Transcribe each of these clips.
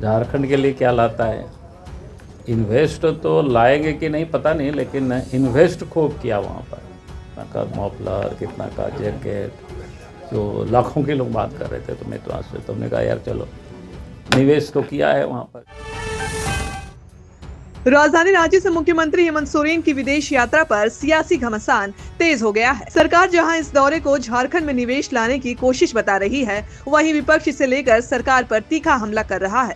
झारखंड के लिए क्या लाता है। इन्वेस्ट तो लाएंगे कि नहीं पता नहीं, लेकिन इन्वेस्ट खूब किया वहाँ पर। कितना का मॉफलर, कितना का जैकेट, जो लाखों के लोग बात कर रहे थे। तो मैं तो आज से तुमने कहा यार चलो निवेश तो किया है वहाँ पर। राजधानी रांची से मुख्यमंत्री हेमंत सोरेन की विदेश यात्रा पर सियासी घमासान तेज हो गया है। सरकार जहां इस दौरे को झारखंड में निवेश लाने की कोशिश बता रही है, वहीं विपक्ष इसे लेकर सरकार पर तीखा हमला कर रहा है।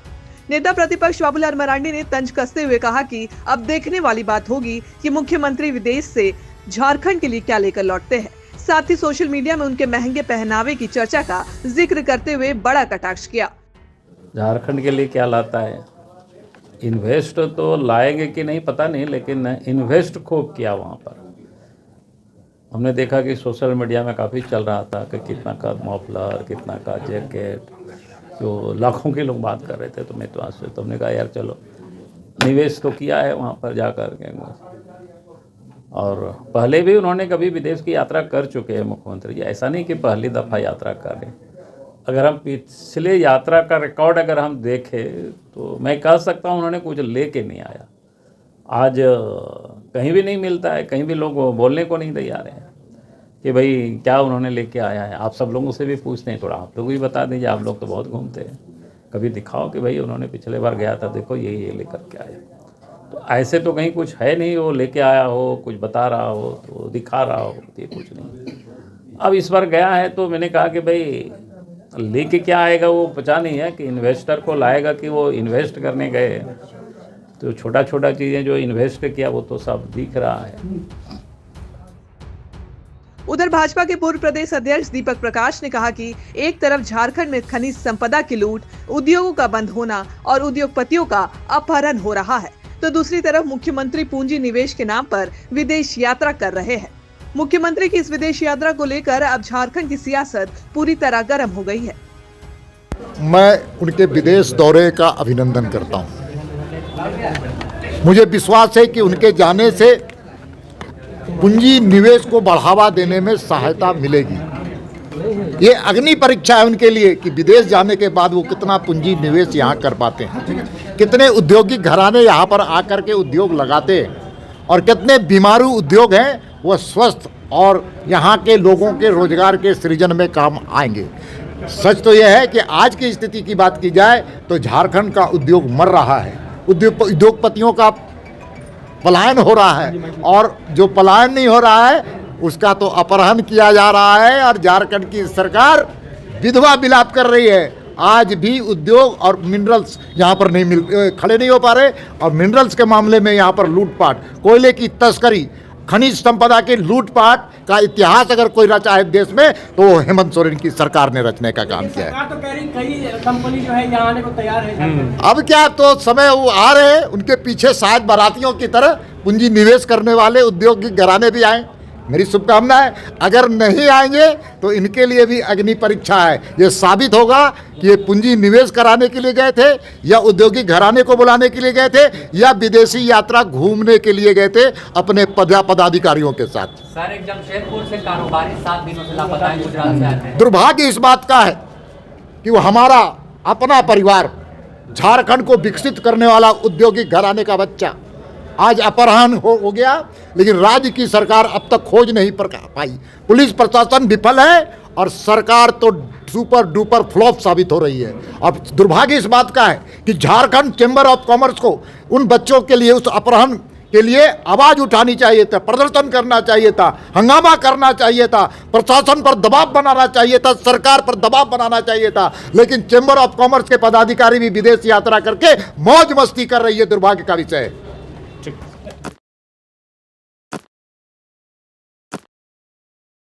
नेता प्रतिपक्ष बाबूलाल मरांडी ने तंज कसते हुए कहा कि अब देखने वाली बात होगी कि मुख्यमंत्री विदेश से झारखंड के लिए क्या लेकर लौटते हैं। साथ ही सोशल मीडिया में उनके महंगे पहनावे की चर्चा का जिक्र करते हुए बड़ा कटाक्ष किया। झारखंड के लिए क्या लाता है। इन्वेस्ट तो लाएंगे कि नहीं पता नहीं, लेकिन इन्वेस्ट खूब किया वहाँ पर। हमने देखा कि सोशल मीडिया में काफ़ी चल रहा था कि कितना का मॉफलर, कितना का जैकेट, जो लाखों के लोग बात कर रहे थे। तो मैं तो आज से तुमने कहा यार चलो निवेश तो किया है वहाँ पर जा कर के। और पहले भी उन्होंने कभी विदेश की यात्रा कर चुके हैं मुख्यमंत्री जी, ऐसा नहीं कि पहली दफ़ा यात्रा कर रहे। अगर हम पिछले यात्रा का रिकॉर्ड अगर हम देखें तो मैं कह सकता हूँ उन्होंने कुछ लेके नहीं आया। आज कहीं भी नहीं मिलता है, कहीं भी लोग बोलने को नहीं तैयार हैं कि भाई क्या उन्होंने लेके आया है। आप सब लोगों से भी पूछते हैं, थोड़ा आप लोग भी बता दीजिए, आप लोग तो बहुत घूमते हैं। कभी दिखाओ कि भाई उन्होंने पिछले बार गया था, देखो ये लेकर के आया। तो ऐसे तो कहीं कुछ है नहीं वो लेके आया हो, कुछ बता रहा हो, तो दिखा रहा हो, ये कुछ नहीं। अब इस बार गया है तो मैंने कहा कि भाई लेके क्या आएगा वो पता नहीं है, कि इन्वेस्टर को लाएगा कि वो इन्वेस्ट करने गए। तो छोटा छोटा चीज़ें जो इन्वेस्ट किया वो तो सब दिख रहा है। उधर भाजपा के पूर्व प्रदेश अध्यक्ष दीपक प्रकाश ने कहा कि एक तरफ झारखंड में खनिज संपदा की लूट, उद्योगों का बंद होना और उद्योगपतियों का अपहरण हो रहा है, तो दूसरी तरफ मुख्यमंत्री पूंजी निवेश के नाम पर विदेश यात्रा कर रहे हैं। मुख्यमंत्री की इस विदेश यात्रा को लेकर अब झारखंड की सियासत पूरी तरह गर्म हो गई है। मैं उनके विदेश दौरे का अभिनंदन करता हूं। मुझे विश्वास है कि उनके जाने से पूंजी निवेश को बढ़ावा देने में सहायता मिलेगी। ये अग्नि परीक्षा है उनके लिए कि विदेश जाने के बाद वो कितना पूंजी निवेश यहाँ कर पाते हैं, कितने औद्योगिक घराने यहाँ पर आकर के उद्योग लगाते हैं और कितने बीमारू उद्योग हैं वो स्वस्थ और यहाँ के लोगों के रोजगार के सृजन में काम आएंगे। सच तो यह है कि आज की स्थिति की बात की जाए तो झारखंड का उद्योग मर रहा है, उद्योगपतियों का पलायन हो रहा है, और जो पलायन नहीं हो रहा है उसका तो अपहरण किया जा रहा है। और झारखंड की सरकार विधवा विलाप कर रही है। आज भी उद्योग और मिनरल्स यहाँ पर खड़े नहीं हो पा रहे, और मिनरल्स के मामले में यहाँ पर लूटपाट, कोयले की तस्करी, खनिज संपदा के लूटपाट का इतिहास अगर कोई रचा है देश में तो हेमंत सोरेन की सरकार ने रचने का काम किया है। तो कह रही कई कंपनी जो है यहाँ आने को तैयार है। अब क्या तो समय वो आ रहे हैं, उनके पीछे शायद बारातियों की तरह पूंजी निवेश करने वाले औद्योगिक घराने भी आए। मेरी शुभकामना है। अगर नहीं आएंगे तो इनके लिए भी अग्नि परीक्षा है। ये साबित होगा कि ये पूंजी निवेश कराने के लिए गए थे या औद्योगिक घराने को बुलाने के लिए गए थे या विदेशी यात्रा घूमने के लिए गए थे अपने पदाधिकारियों के साथ। सर, एक जमशेदपुर से कारोबारी 7 दिनों से लापता है, गुजरात से आते हैं। दुर्भाग्य इस बात का है कि वो हमारा अपना परिवार, झारखंड को विकसित करने वाला औद्योगिक घराने का बच्चा आज अपहरण हो गया, लेकिन राज्य की सरकार अब तक खोज नहीं पाई। पुलिस प्रशासन विफल है और सरकार तो सुपर डुपर फ्लॉप साबित हो रही है। अब दुर्भाग्य इस बात का है कि झारखंड चैम्बर ऑफ कॉमर्स को उन बच्चों के लिए, उस अपहरण के लिए आवाज़ उठानी चाहिए था, प्रदर्शन करना चाहिए था, हंगामा करना चाहिए था, प्रशासन पर दबाव बनाना चाहिए था, सरकार पर दबाव बनाना चाहिए था। लेकिन चैम्बर ऑफ कॉमर्स के पदाधिकारी भी विदेश यात्रा करके मौज मस्ती कर रही है। दुर्भाग्य का विषय है।